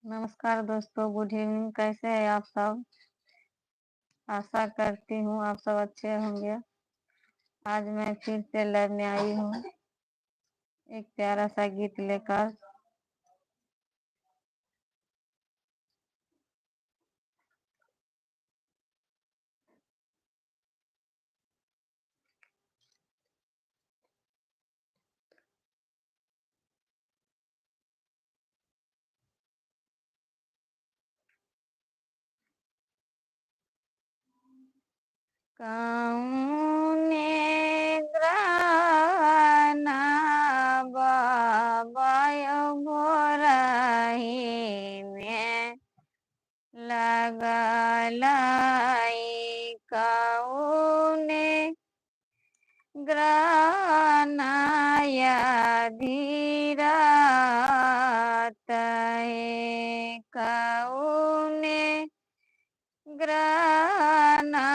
नमस्कार दोस्तों, good evening. कैसे हैं आप सब? आशा करती हूँ आप सब अच्छे होंगे। आज मैं फिर से लैब में आई हूँ एक प्यारा सा गीत लेकर। कौने ग्राना बाबायो भोराही में लगलाई कौने ग्रानाया धीरात है कौने ग्राना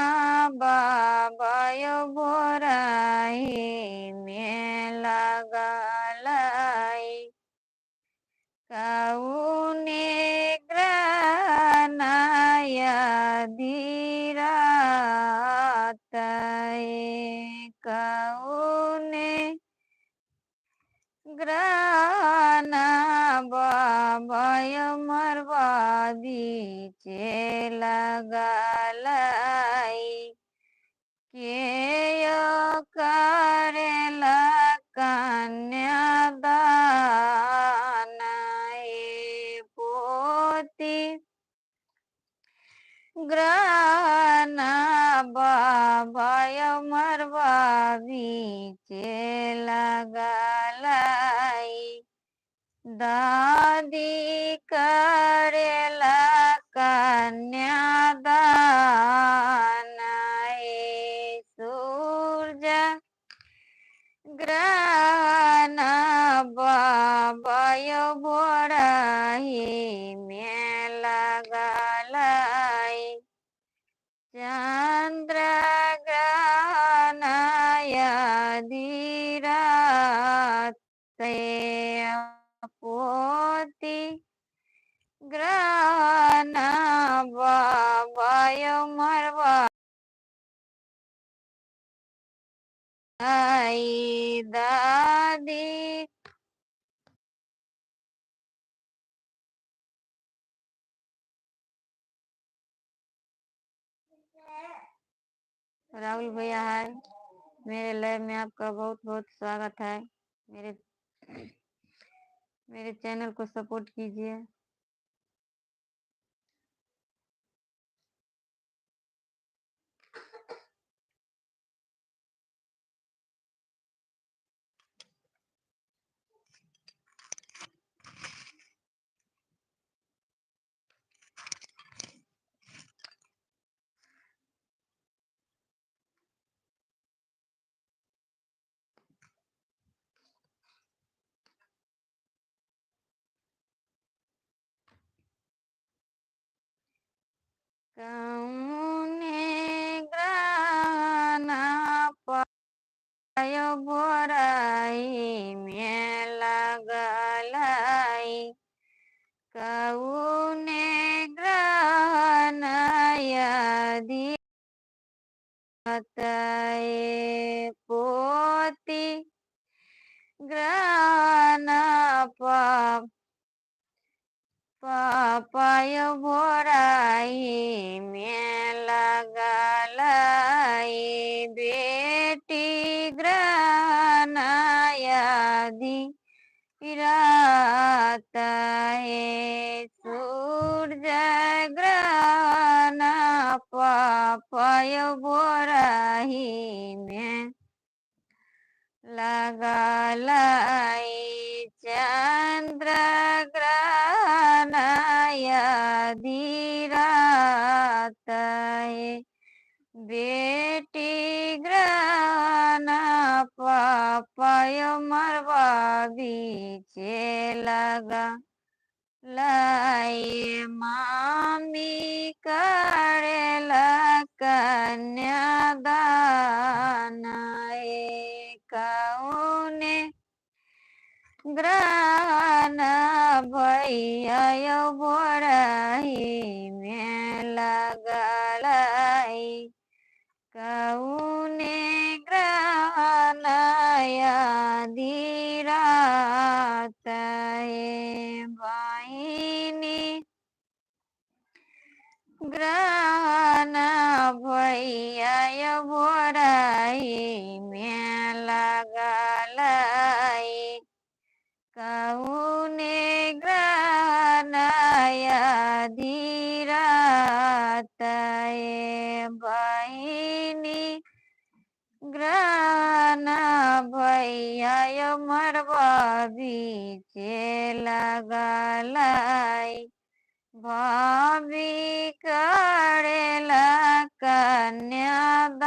बाबायो भोराही में लगलाई कौने ग्रानाया धीरात है कौने ग्राना बाबाय मरवा बीचे लगलाई के करेला कन्यादान पोती ग्राना बाबाय मरवा बीचे लगलाई दादी करेला कन्यादान सूरज ग्राना बाबाय भोराही में लगलाई चंद्र ग्रहणाया धीरात पोती ग्रहणा बाबाय मरवा दादी राहुल भैया है मेरे लैब में। आपका बहुत बहुत स्वागत है। मेरे मेरे चैनल को सपोर्ट कीजिए। कौने ग्राना पाय भोराई में लगलाई कौने ग्रहणाया धीरात पोती ग्रहणा पापाय भोराई में लगलाई बेटी ग्रहणाया धीरात है सूरज ग्रहणा पापाय भोराही में लगलाई चंद्र ग्रहणाया धीरात है बेटी ग्रहणा पापाय मरवा बीचे लगा लाई मामी करेला कन्यादान कौने ग्रहण भैया कौने ग्रहणया धीरात हे बहिनी ग्रहण भैया भोराई में लगल कौने ग्रहणया धीरात हे बहिनी ग्रहण भैया मरबा बीचे लगल भाभी करेला कन्यादान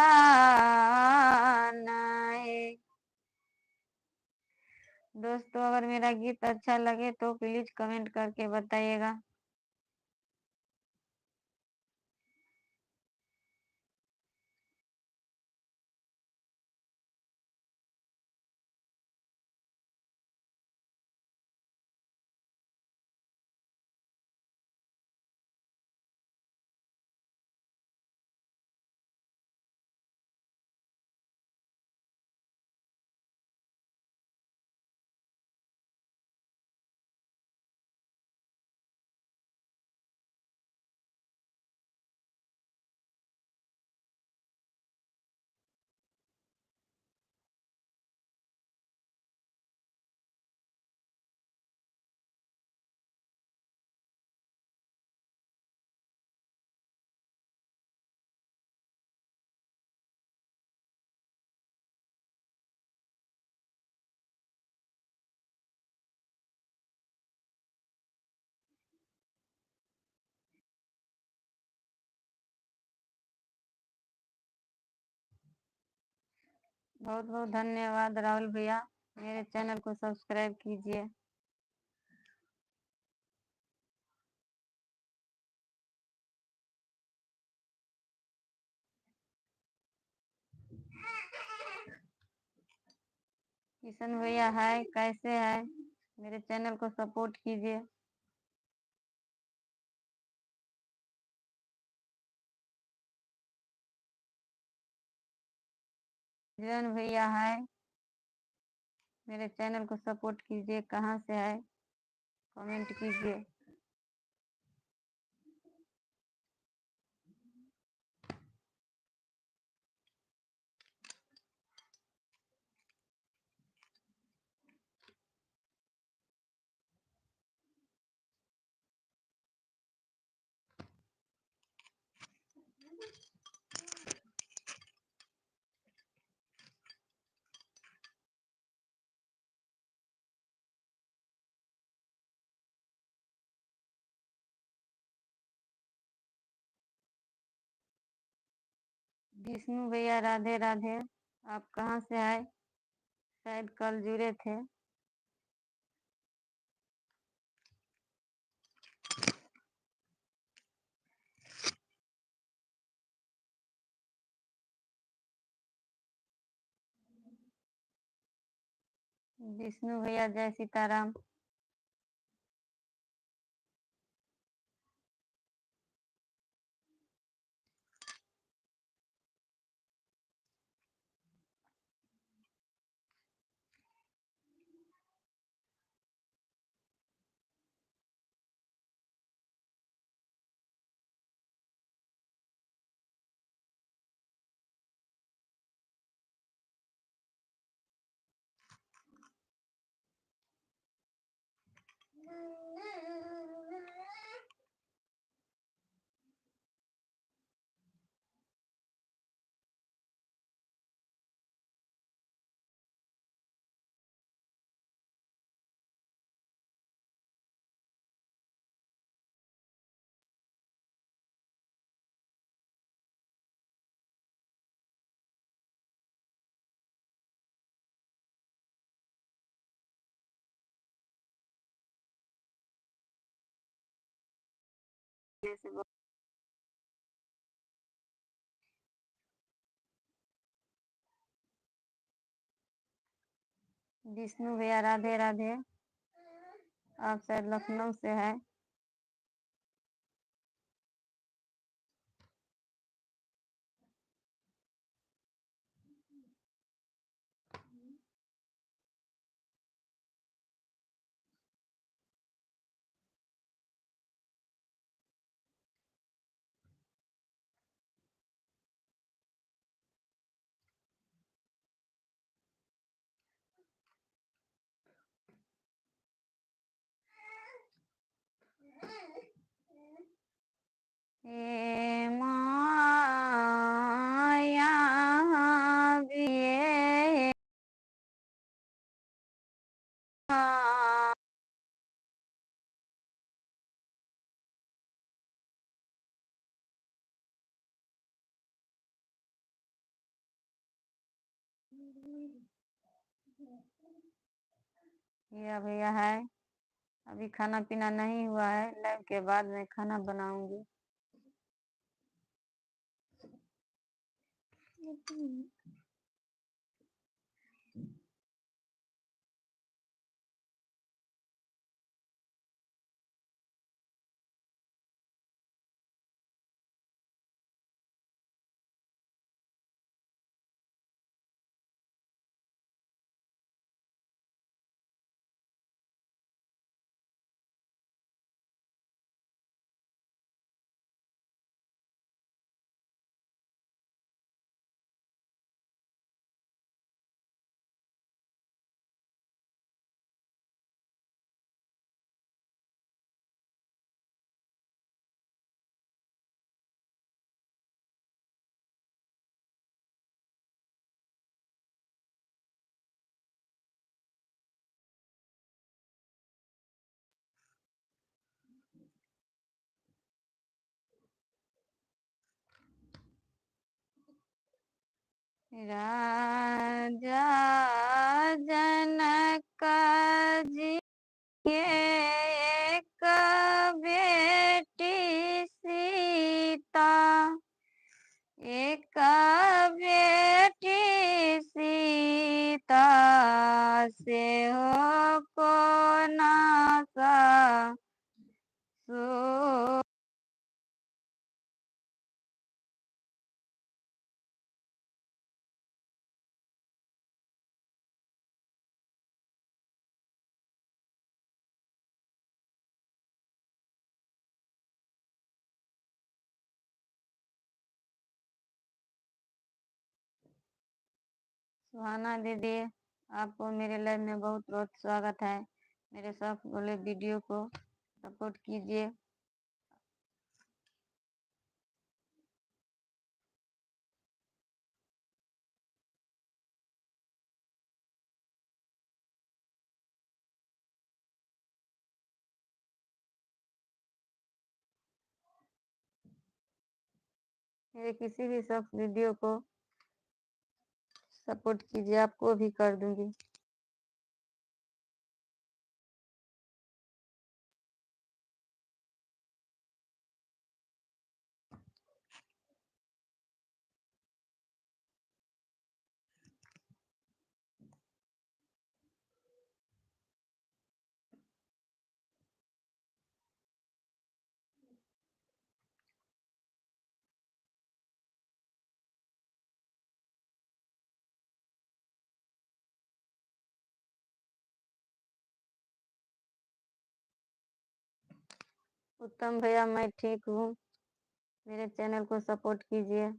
है। दोस्तों अगर मेरा गीत अच्छा लगे तो प्लीज कमेंट करके बताइएगा। बहुत बहुत धन्यवाद राहुल भैया, मेरे चैनल को सब्सक्राइब कीजिए। किशन भैया हाय, कैसे है? मेरे चैनल को सपोर्ट कीजिए। जीवन भैया हाय, मेरे चैनल को सपोर्ट कीजिए। कहाँ से है कमेंट कीजिए। विष्णु भैया राधे राधे, आप कहाँ से आए? शायद कल जुड़े थे। विष्णु भैया जय सीताराम। विष्णु भैया राधे राधे, आप शायद लखनऊ से है। ए माया भी ये भैया है। अभी खाना पीना नहीं हुआ है, लाइव के बाद मैं खाना बनाऊंगी। राजा जनक जी के एक बेटी सीता, एक बेटी सीता से हो को नासा सो। सुहाना दीदी, आपको मेरे लाइव में बहुत बहुत स्वागत है। मेरे सब बोले वीडियो को सपोर्ट कीजिए। मेरे किसी भी सब वीडियो को सपोर्ट कीजिए, आपको भी कर दूंगी। उत्तम भैया, मैं ठीक हूँ। मेरे चैनल को सपोर्ट कीजिए।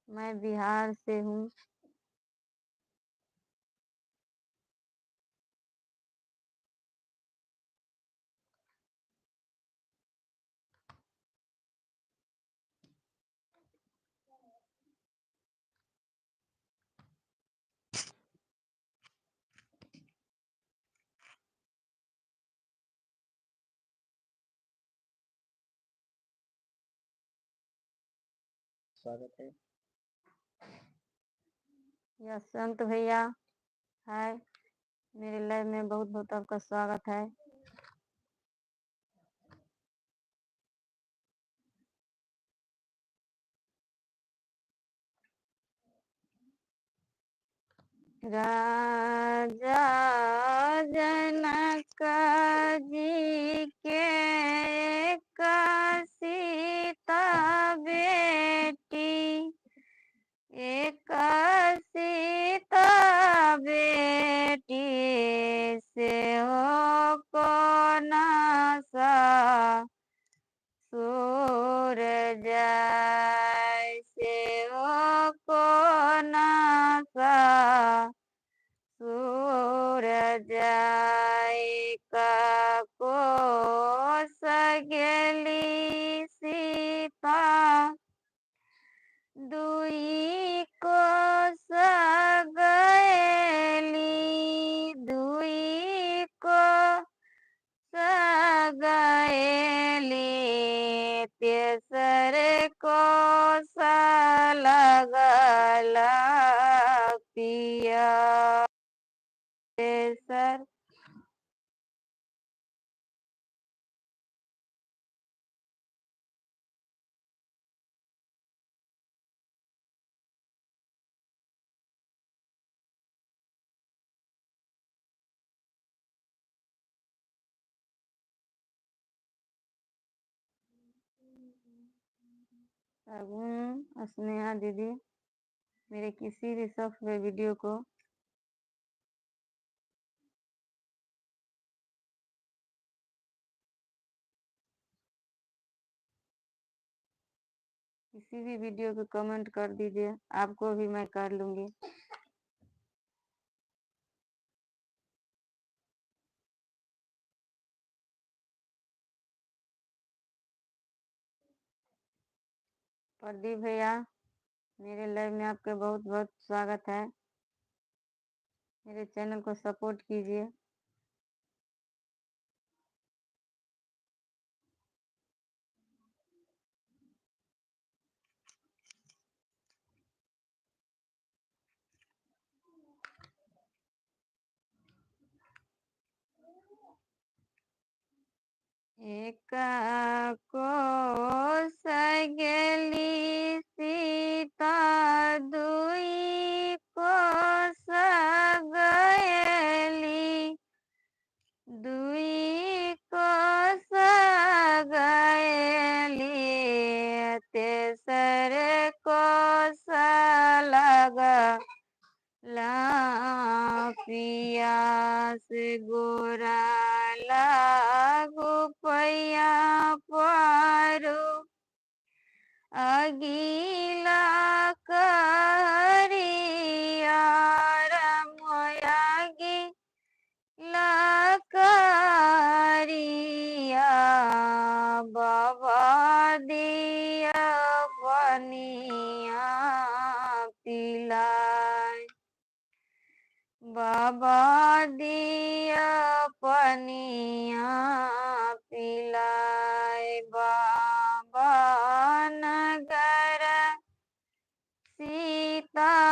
मैं बिहार से हूँ। स्वागत है। यह संत भैया है। मेरे लाइव में बहुत बहुत आपका स्वागत है। राजा जनक जी के एक सीता बेटी, एक सीता बेटी से हो को नासा सूरज से हो को नासा सूरज का को स्नेहा दीदी मेरे किसी भी सॉफ्टवेयर वीडियो को किसी भी वीडियो को कमेंट कर दीजिए, आपको भी मैं कर लूंगी। प्रदीप भैया मेरे लाइव में आपका बहुत बहुत स्वागत है। मेरे चैनल को सपोर्ट कीजिए। एक को सगली सीता दुई को सगली दुई को सगली तेसर को सलगा ला पियास गोरा लागो पैया पारो अगिला करिया रमोयागी लकरिया बाबा दिया पनिया पिलाय बाबा दिया पनिया पिलाय बाबा नगर सीताइया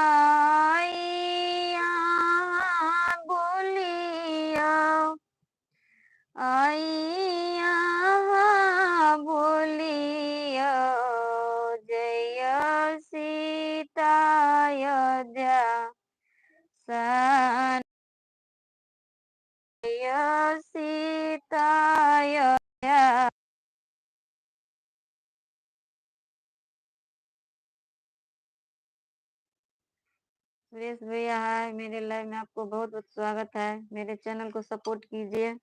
बोलिया आइया बोलिया जय सीता अयोध्या सन जय सीता अयोध्या। सुरेश भैया है मेरे लाइव में, आपको बहुत बहुत स्वागत है। मेरे चैनल को सपोर्ट कीजिए।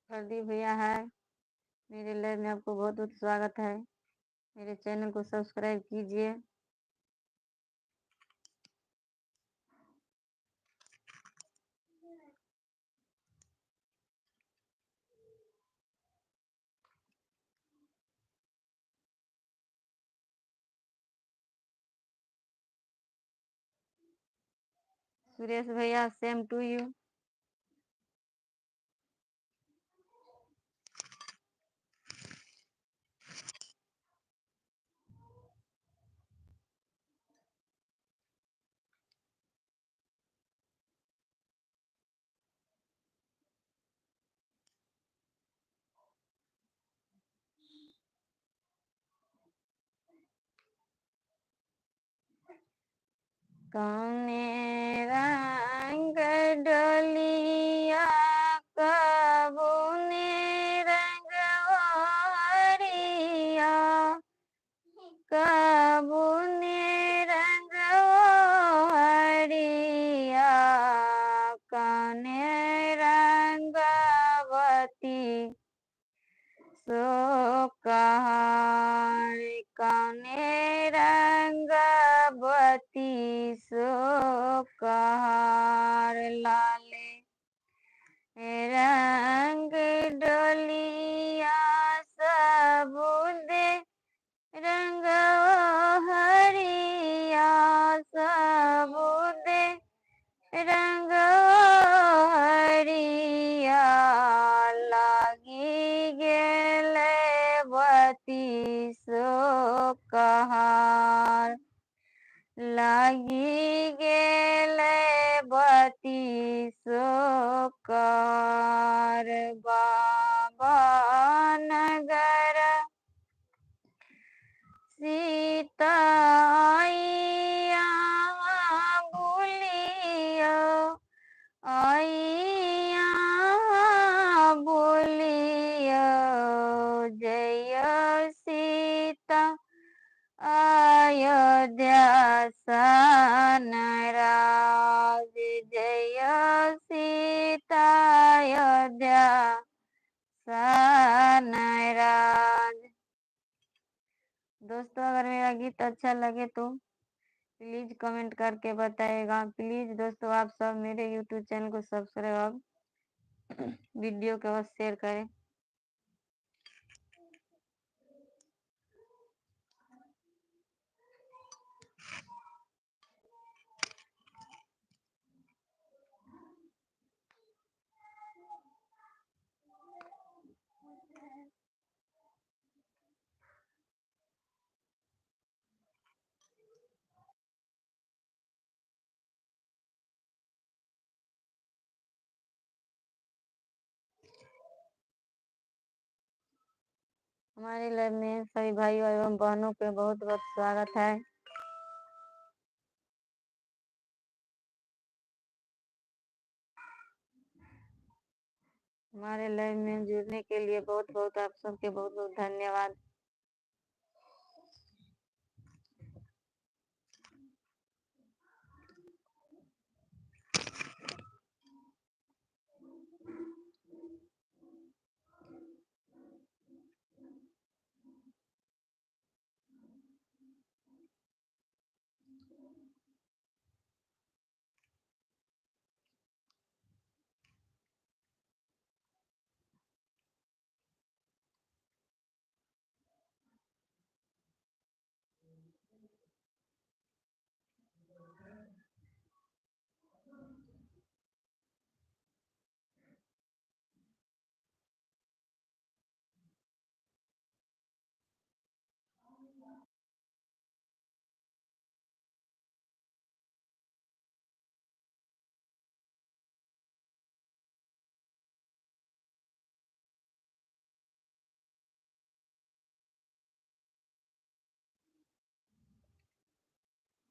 प्रदीप भैया है मेरे लाइव में, आपको बहुत बहुत स्वागत है। मेरे चैनल को सब्सक्राइब कीजिए। सुरेश भैया सेम टू यू। कौने रंग डोलिया कबूने रंग ओरिया कबूने रंग ओरिया कौने रंगवती सो कहार कौने रंगवती सो कहार लाले रंग डोलिया सबूदे रंग हरिया सबूदे रंग हरिया लागी गेले बती सो कहार लागी गेले बती सो कहार। नाराज जय सीतायोध्या नाराज। दोस्तों अगर मेरा गीत अच्छा लगे तो प्लीज कमेंट करके बताइएगा। प्लीज दोस्तों आप सब मेरे यूट्यूब चैनल को सब्सक्राइब, वीडियो को बस शेयर करें। हमारे लाइव में सभी भाइयों एवं बहनों के बहुत बहुत स्वागत है। हमारे लाइव में जुड़ने के लिए बहुत बहुत आप सबके बहुत बहुत धन्यवाद।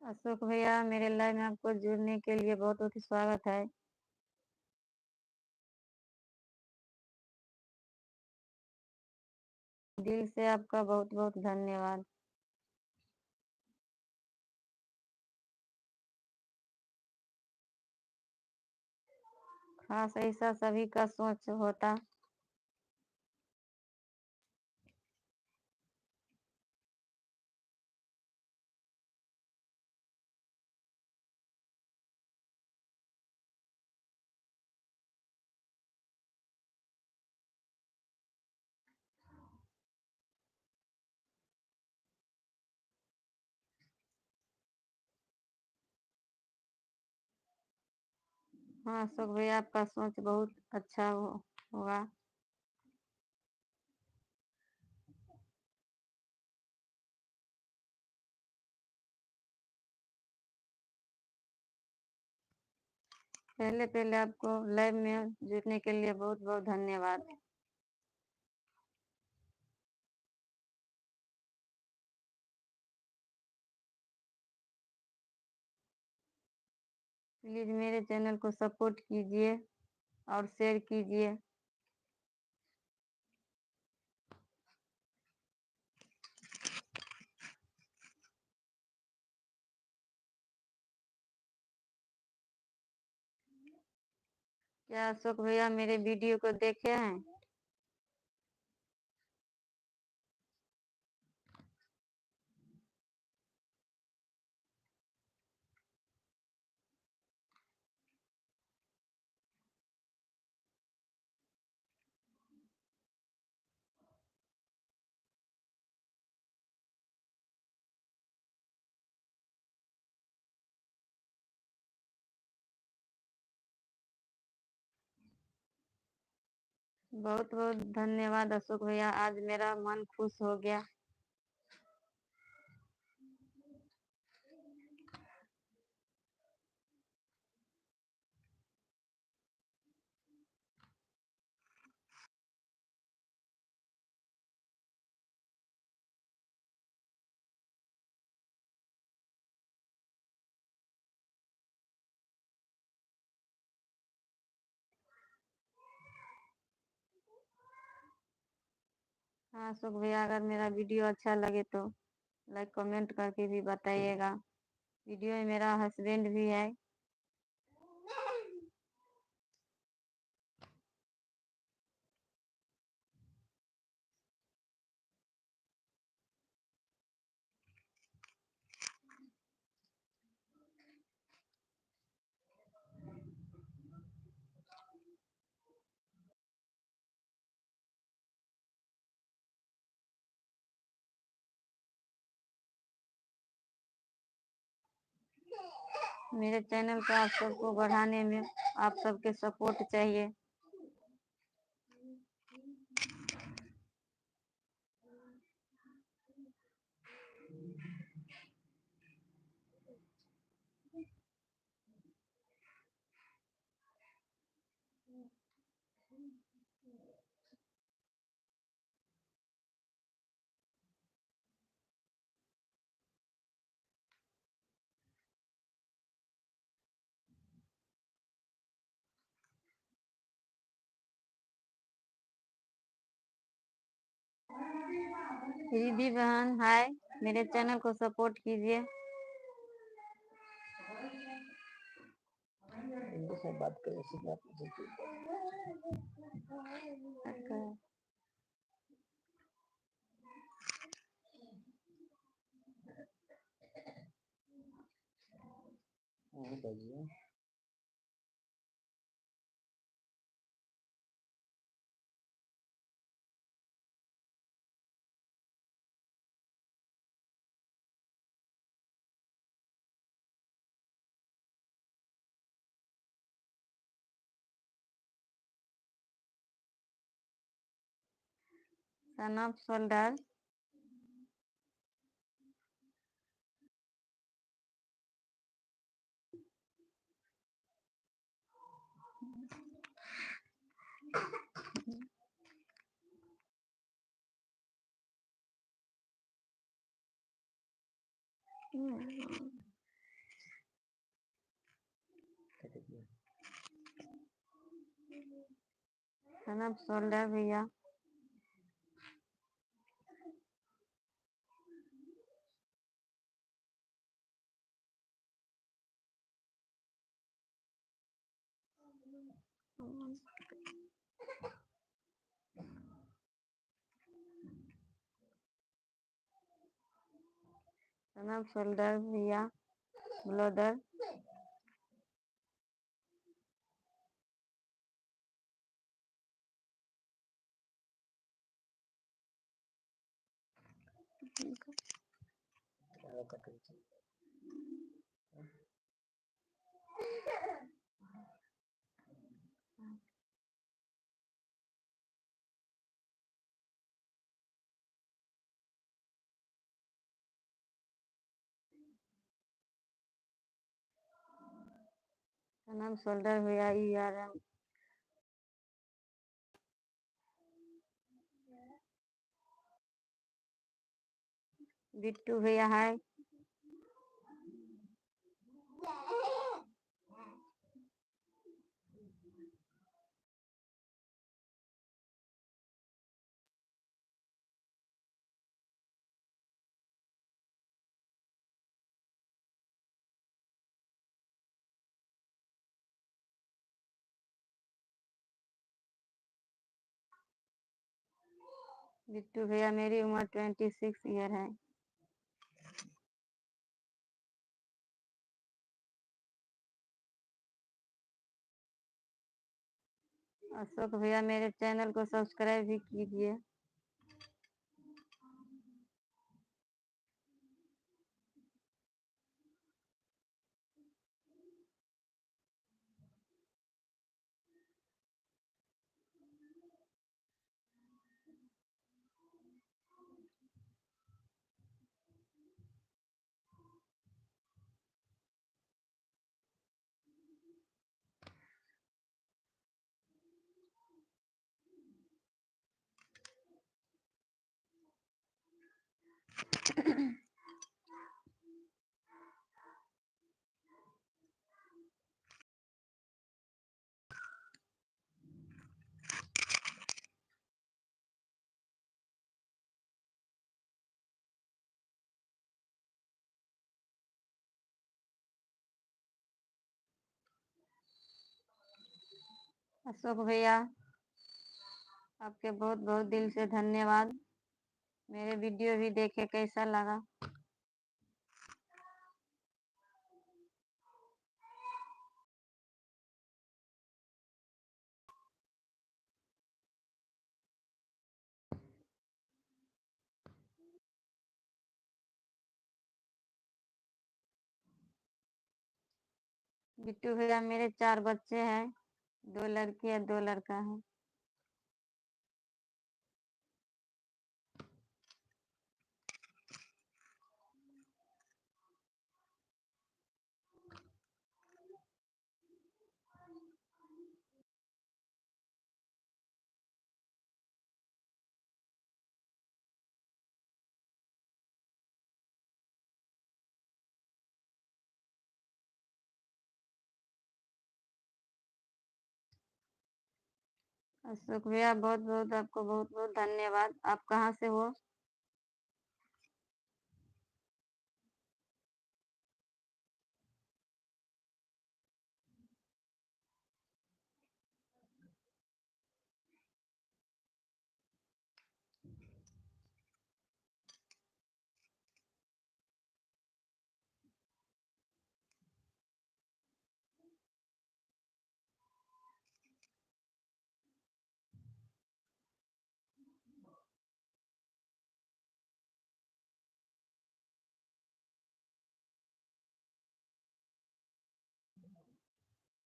अशोक भैया मेरे लाइव में आपको जुड़ने के लिए बहुत बहुत स्वागत है। दिल से आपका बहुत बहुत धन्यवाद। खास ऐसा सभी का सोच होता। हाँ अशोक भैया आपका सोच बहुत अच्छा होगा। पहले पहले आपको लाइव में जुड़ने के लिए बहुत बहुत धन्यवाद। प्लीज मेरे चैनल को सपोर्ट कीजिए और शेयर कीजिए। क्या अशोक भैया मेरे वीडियो को देखे हैं? बहुत बहुत धन्यवाद अशोक भैया, आज मेरा मन खुश हो गया। हाँ अशोक भैया अगर मेरा वीडियो अच्छा लगे तो लाइक कमेंट करके भी बताइएगा। वीडियो में मेरा हस्बैंड भी है। मेरे चैनल को आप सबको बढ़ाने में आप सबके सपोर्ट चाहिए। रिद्धि बहन हाय, मेरे चैनल को सपोर्ट कीजिए। से बात करें बताइए। सनम सोल्डर सनम सोल्डर भैया सनम सोल्डर भैया ब्लॉडर सनम सोल्डर भैया ERM बिट्टू भैया हाय। बिट्टू भैया मेरी उम्र 26 ईयर है। अशोक भैया मेरे चैनल को सब्सक्राइब भी कीजिए। अशोक भैया, आपके बहुत बहुत दिल से धन्यवाद। मेरे वीडियो भी देखे, कैसा लगा? बिट्टू भैया, मेरे 4 बच्चे हैं, 2 लड़की है 2 लड़का है। अशोक भैया, बहुत बहुत आपको बहुत बहुत धन्यवाद। आप कहाँ से हो?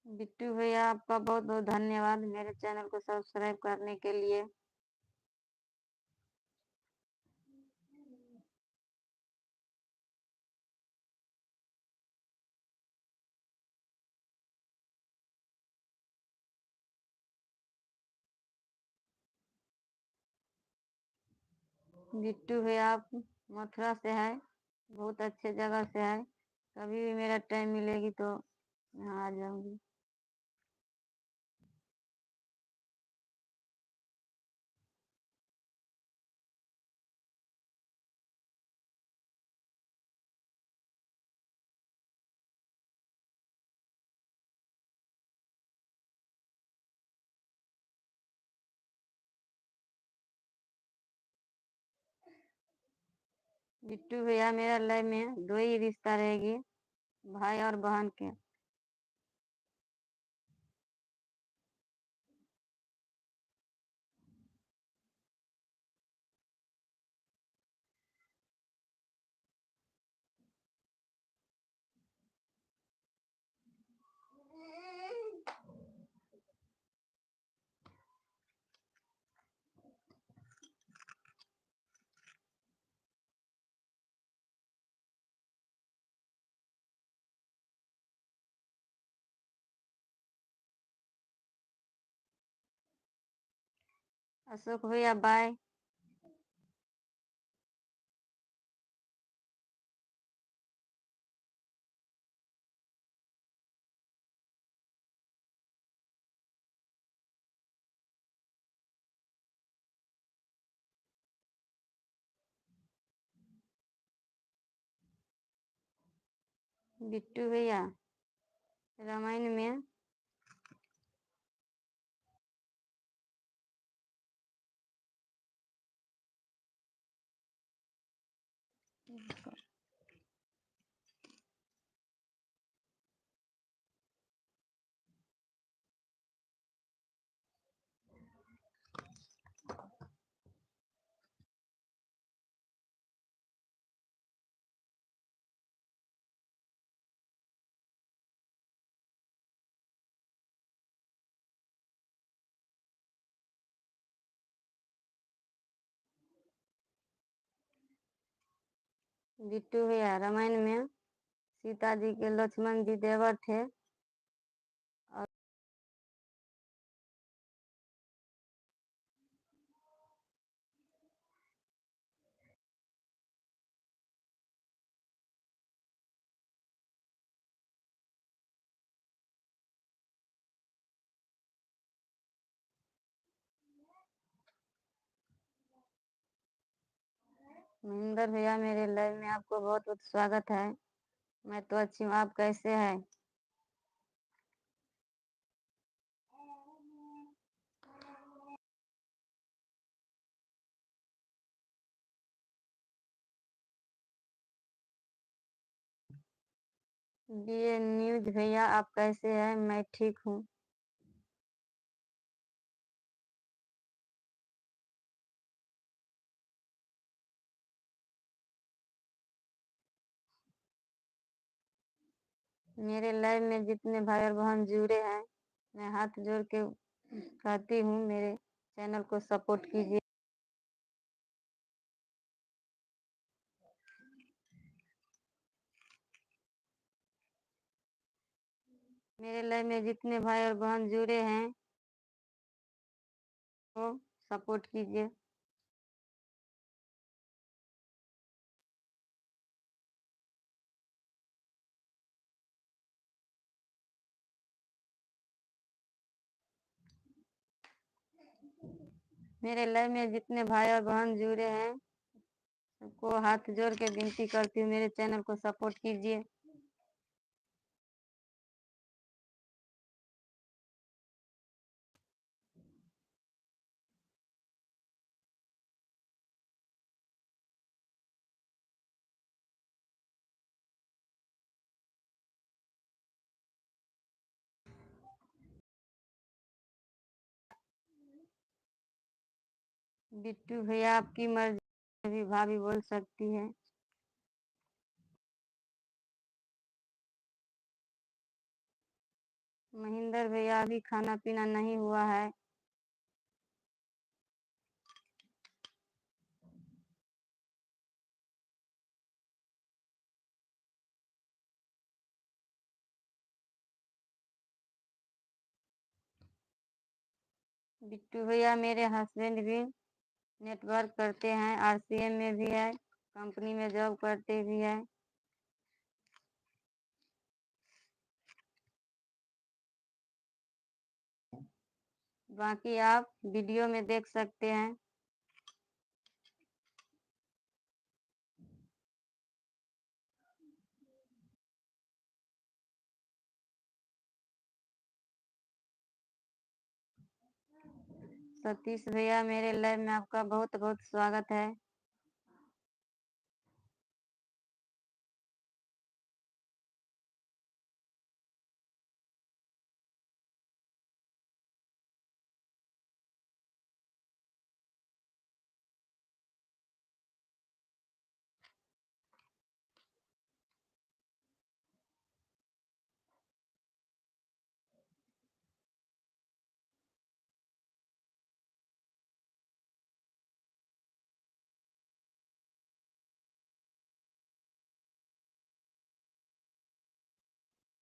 बिट्टू भैया, आपका बहुत बहुत धन्यवाद मेरे चैनल को सब्सक्राइब करने के लिए। बिट्टू भैया, आप मथुरा से है, बहुत अच्छे जगह से है। कभी भी मेरा टाइम मिलेगी तो यहाँ आ जाऊंगी। बिट्टू भैया, मेरा लाइफ में 2 ही रिश्ता रहेगी, भाई और बहन के। अशोक भैया, बाय। बिट्टू भैया, रामायण में बिट्टू भैया, रामायण में सीता जी के लक्ष्मण जी देवर थे। और महेंद्र भैया, मेरे लाइव में आपको बहुत बहुत स्वागत है। मैं तो अच्छी हूँ, आप कैसे हैं? ये न्यूज़ भैया आप कैसे हैं? मैं ठीक हूँ। मेरे लाइव में जितने भाई और बहन जुड़े हैं, मैं हाथ जोड़ के कहती हूँ मेरे चैनल को सपोर्ट कीजिए। मेरे लाइव में जितने भाई और बहन जुड़े हैं, वो सपोर्ट कीजिए। मेरे लाइव में जितने भाई और बहन जुड़े हैं, सबको हाथ जोड़ के विनती करती हूँ मेरे चैनल को सपोर्ट कीजिए। बिट्टू भैया आपकी मर्जी, अभी भाभी बोल सकती है। महेंद्र भैया अभी खाना पीना नहीं हुआ है। बिट्टू भैया मेरे हस्बैंड भी नेटवर्क करते हैं, आरसीएम में भी है, कंपनी में जॉब करते भी है। बाकी आप वीडियो में देख सकते हैं। सतीश भैया मेरे लाइव में आपका बहुत बहुत स्वागत है।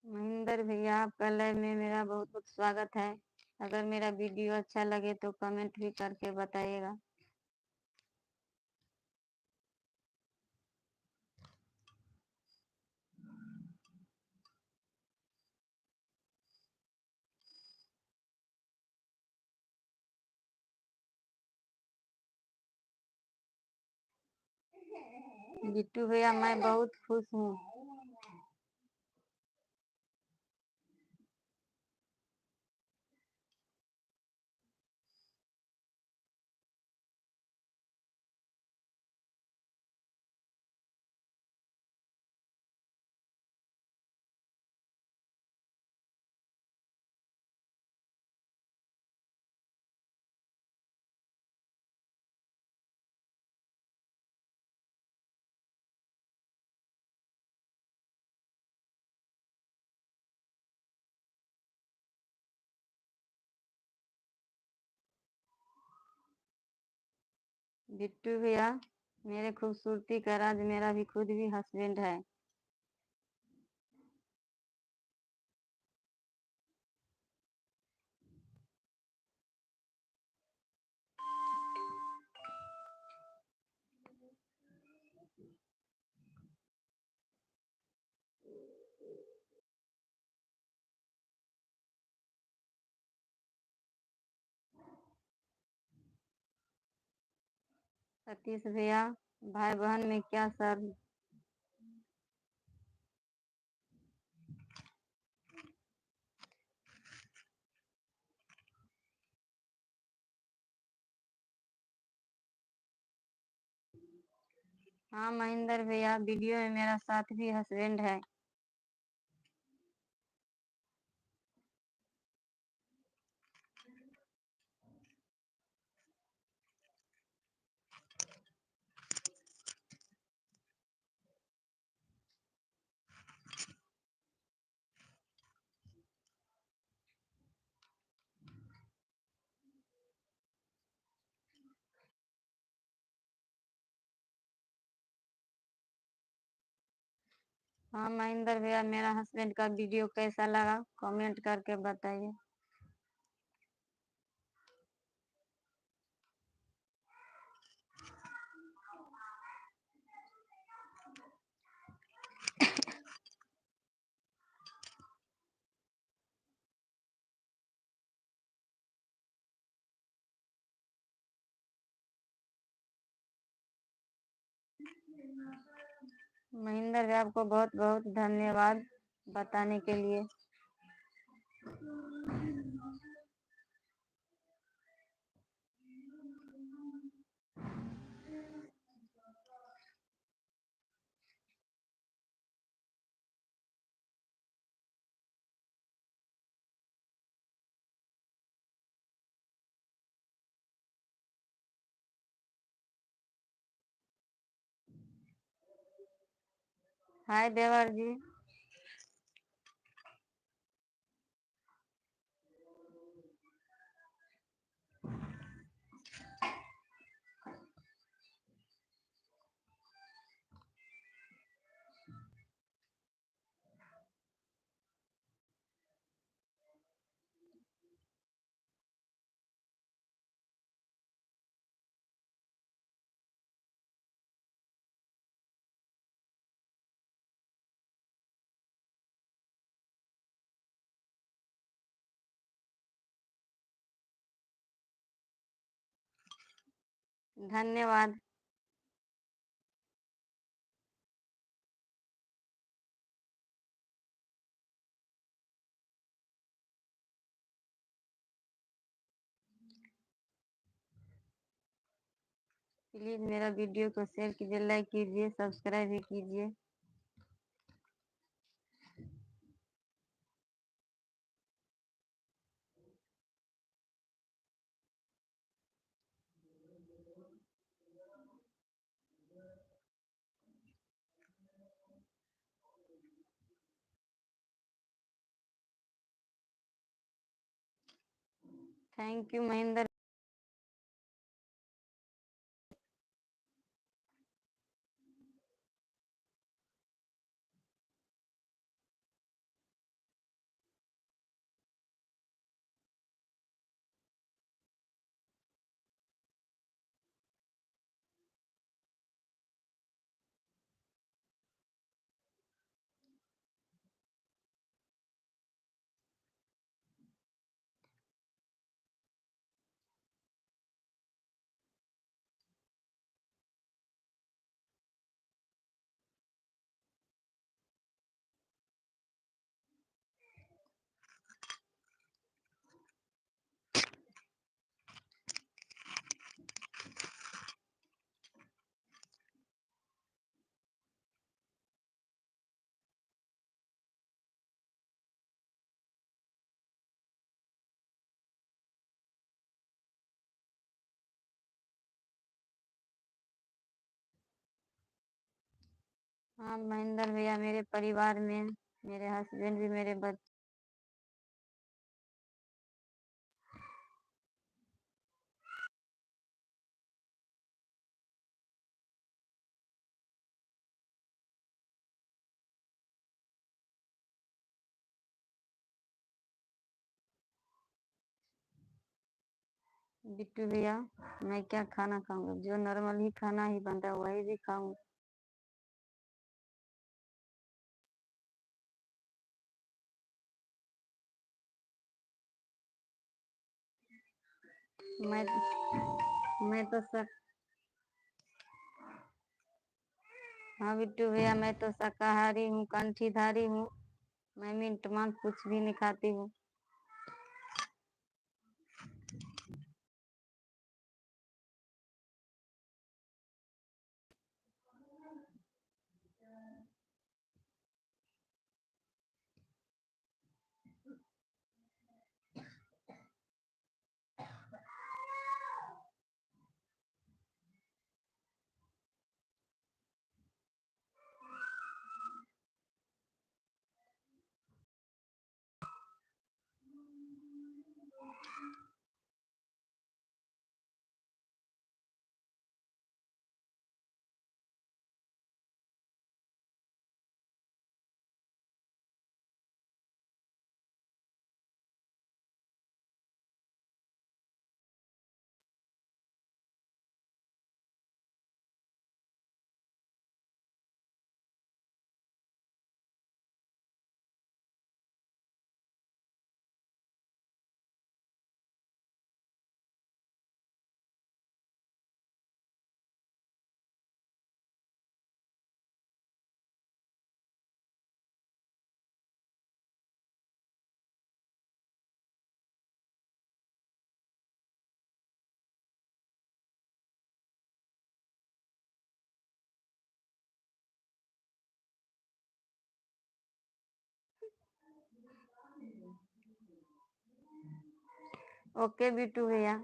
महेंद्र भैया आपका लाइव में मेरा बहुत बहुत स्वागत है। अगर मेरा वीडियो अच्छा लगे तो कमेंट भी करके बताइएगा। बिट्टू भैया मैं बहुत खुश हूँ। बिट्टू भैया मेरे खूबसूरती का राज मेरा भी खुद भी हस्बैंड है। सतीश भैया भाई बहन में क्या सर। हाँ महेंद्र भैया वीडियो में मेरा साथ भी हस्बैंड है। हाँ महेंद्र भैया, मेरा हस्बैंड का वीडियो कैसा लगा कमेंट करके बताइए। महेंद्र भैया, आपको बहुत बहुत धन्यवाद बताने के लिए। हाय देवर जी। धन्यवाद। प्लीज मेरा वीडियो को शेयर कीजिए, लाइक कीजिए, सब्सक्राइब भी कीजिए। Thank you Mahendra. हाँ महेंद्र भैया, मेरे परिवार में मेरे हस्बैंड भी, मेरे बच्चे। बिट्टू भैया, मैं क्या खाना खाऊंगा? जो नॉर्मल ही खाना ही बनता है वही भी खाऊंगा। मैं मैं तो सब हाँ बिट्टू भैया, मैं तो शाकाहारी हूँ, कंठीधारी हूँ। मैं मीट मांस कुछ भी नहीं खाती हूँ। ओके बिट्टू भैया।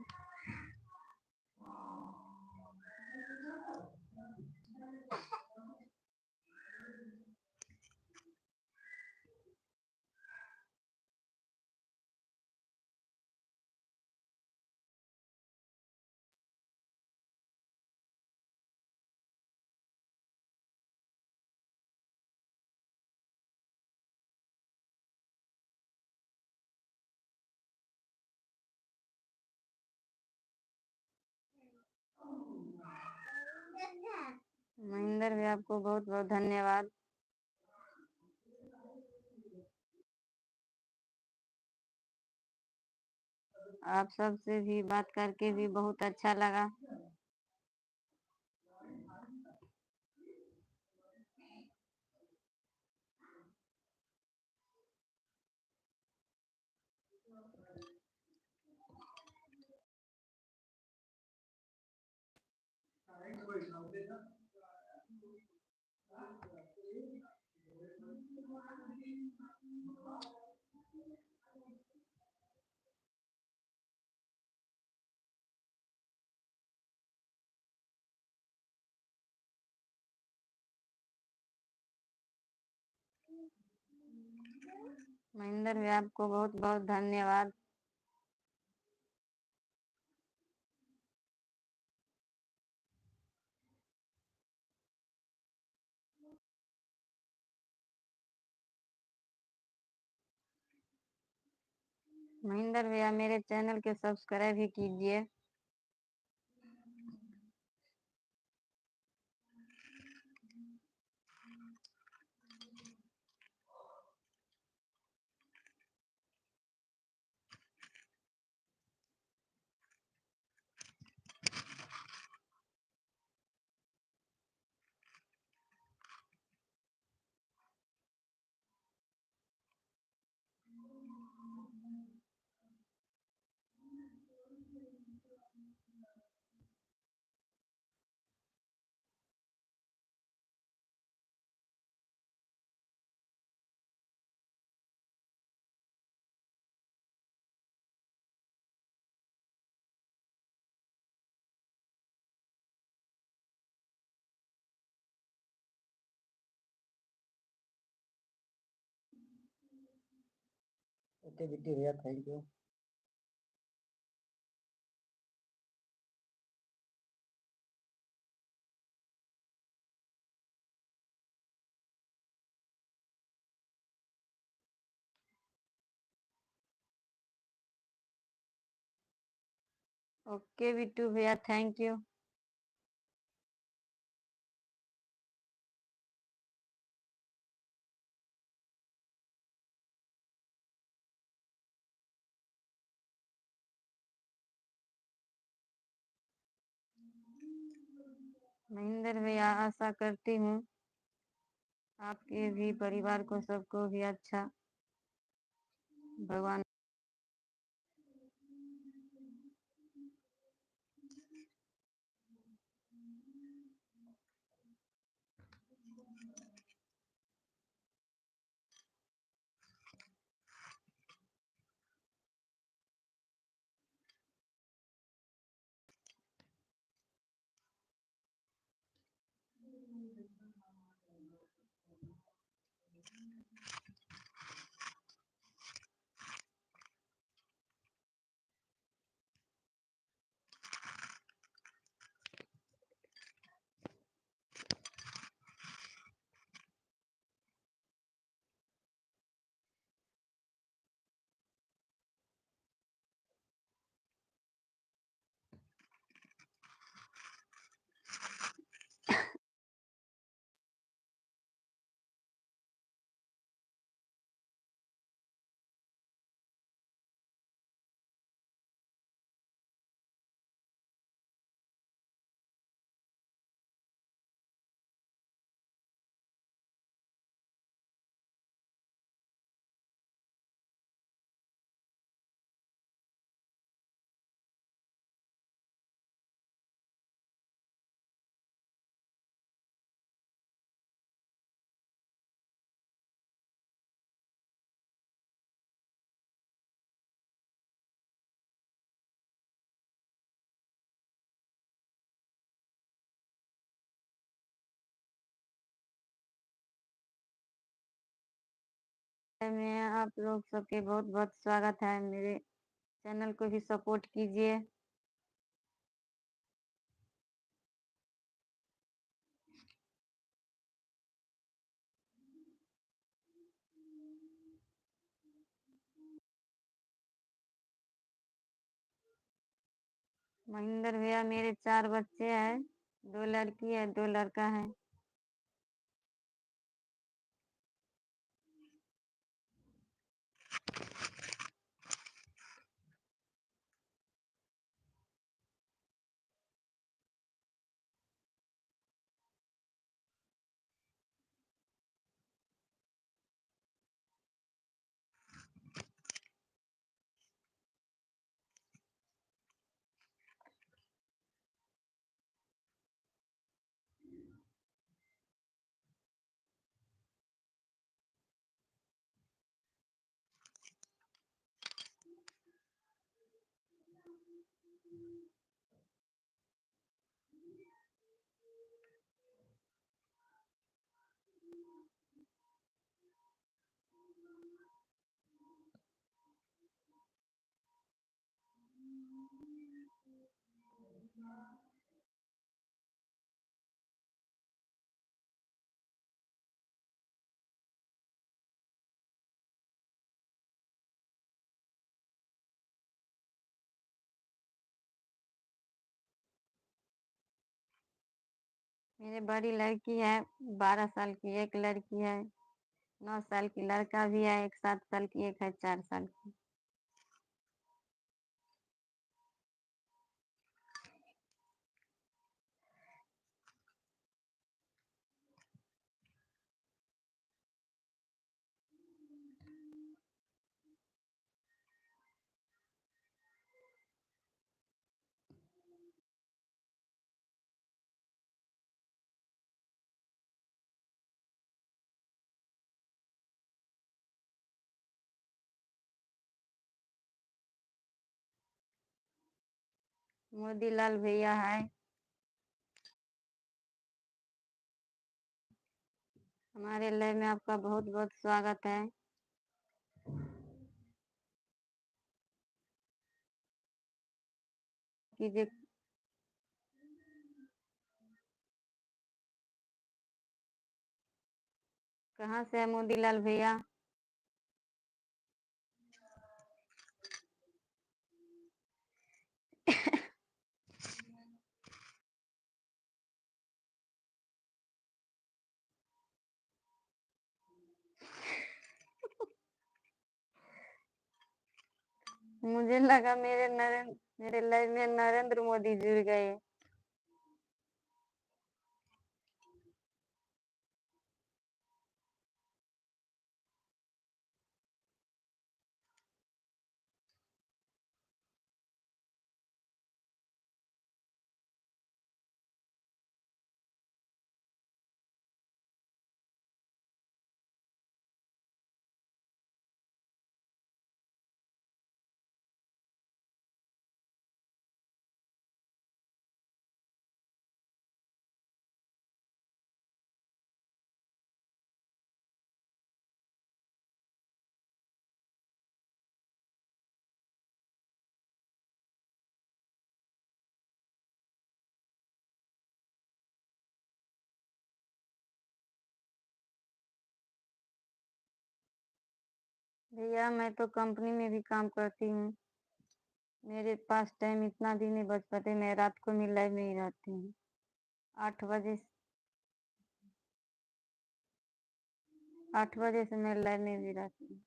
महेंद्र भैया आपको बहुत बहुत धन्यवाद। आप सबसे भी बात करके भी बहुत अच्छा लगा। महेंद्र भैया आपको बहुत बहुत धन्यवाद। महेंद्र भैया मेरे चैनल के सब्सक्राइब भी कीजिए। ओके बिट्टू भैया, थैंक यू। ओके बिट्टू भैया, थैंक यू। महेंद्र भैया आशा करती हूँ आपके भी परिवार को सबको भी अच्छा भगवान में आप लोग सबके बहुत बहुत स्वागत है। मेरे चैनल को भी सपोर्ट कीजिए। महेंद्र भैया, मेरे 4 बच्चे हैं, 2 लड़की है 2 लड़का है। मेरे बड़ी लड़की है 12 साल की, एक लड़की है 9 साल की, लड़का भी है एक 7 साल की, एक है 4 साल की। मोदीलाल भैया है। हमारे लाइव में आपका बहुत बहुत स्वागत है। कीजिए। कहाँ से है मोदीलाल भैया? मुझे लगा मेरे लाइव में नरेंद्र मोदी जुड़ गए। भैया, मैं तो कंपनी में भी काम करती हूँ। मेरे पास टाइम इतना भी नहीं बच पाते। मैं रात को भी लाइव में ही रहती हूँ। 8 बजे से मैं लाइव में भी रहती हूँ।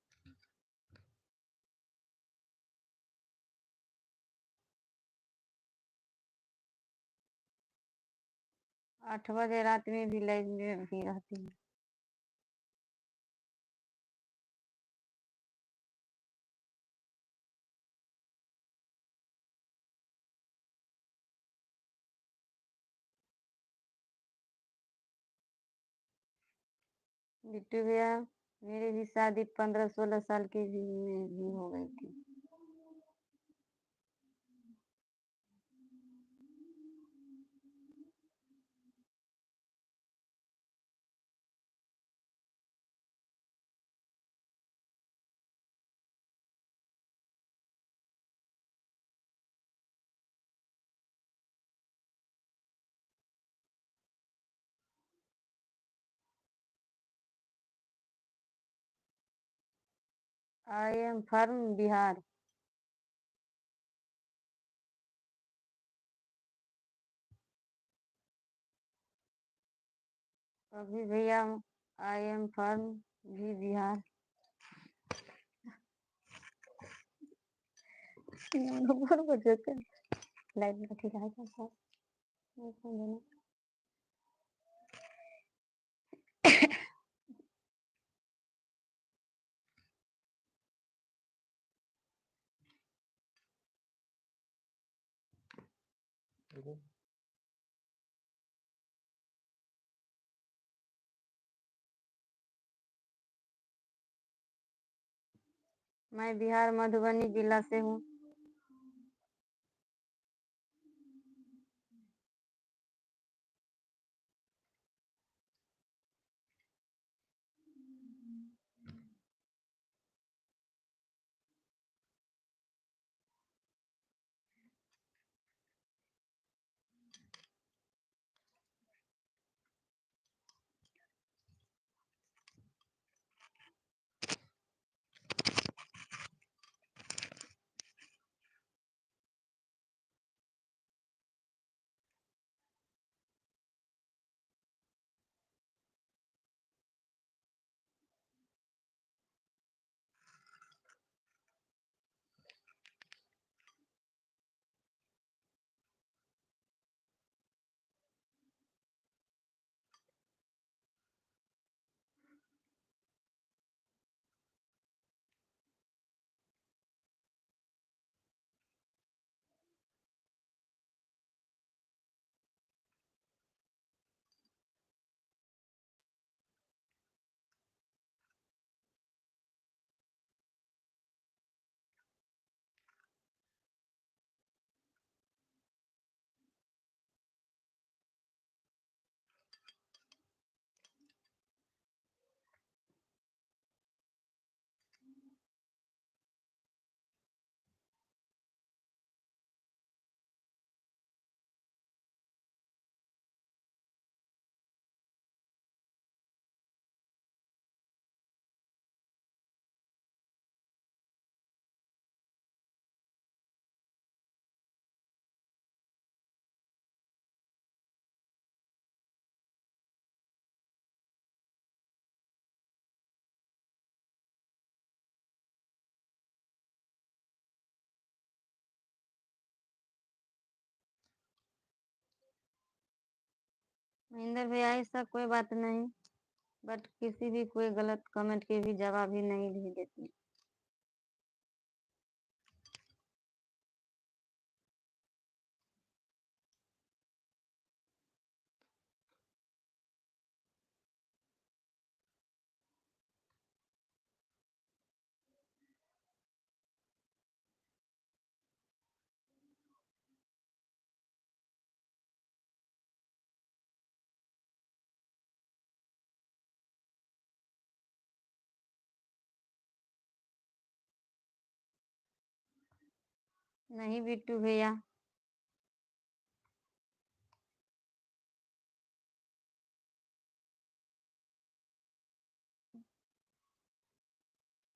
8 बजे रात में भी लाइव में भी रहती हूँ। बिट्टू भैया, मेरी भी शादी 15-16 साल की में भी हो गई थी। I am from Bihar. अभी भैया आई एम फ्रॉम भी बिहार। लाइट में ठीक है सर। देखो मैं बिहार मधुबनी जिला से हूँ। महेंद्र भैया ऐसा कोई बात नहीं, बट किसी भी कोई गलत कमेंट के भी जवाब ही नहीं भी देती। नहीं बिट्टू भैया,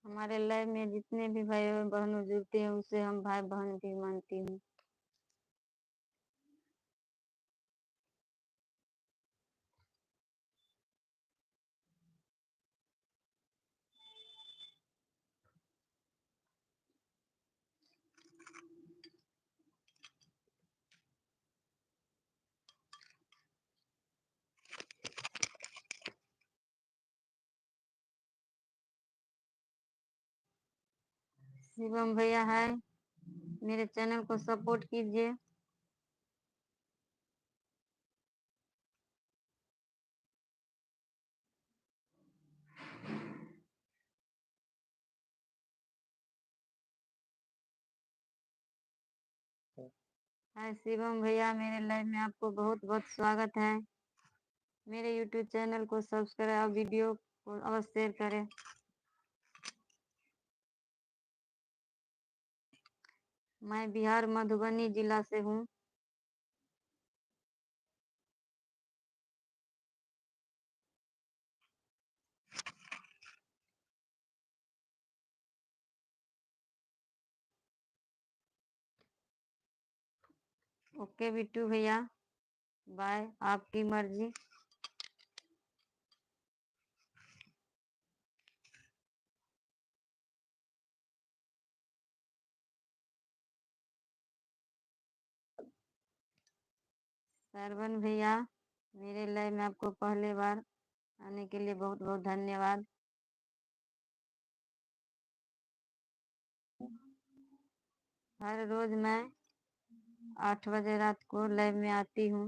हमारे लाइफ में जितने भी भाई बहनों जुड़ते हैं उसे हम भाई बहन भी मानती हूँ। शिवम भैया है, मेरे चैनल को सपोर्ट कीजिए। हाय शिवम भैया, मेरे लाइव में आपको बहुत बहुत स्वागत है। मेरे यूट्यूब चैनल को सब्सक्राइब और वीडियो को अवश्य शेयर करें। मैं बिहार मधुबनी जिला से हूँ। ओके बिट्टू भैया, बाय, आपकी मर्जी। सरवन भैया, मेरे लाइव में आपको पहली बार आने के लिए बहुत बहुत धन्यवाद। हर रोज मैं 8 बजे रात को लाइव में आती हूँ।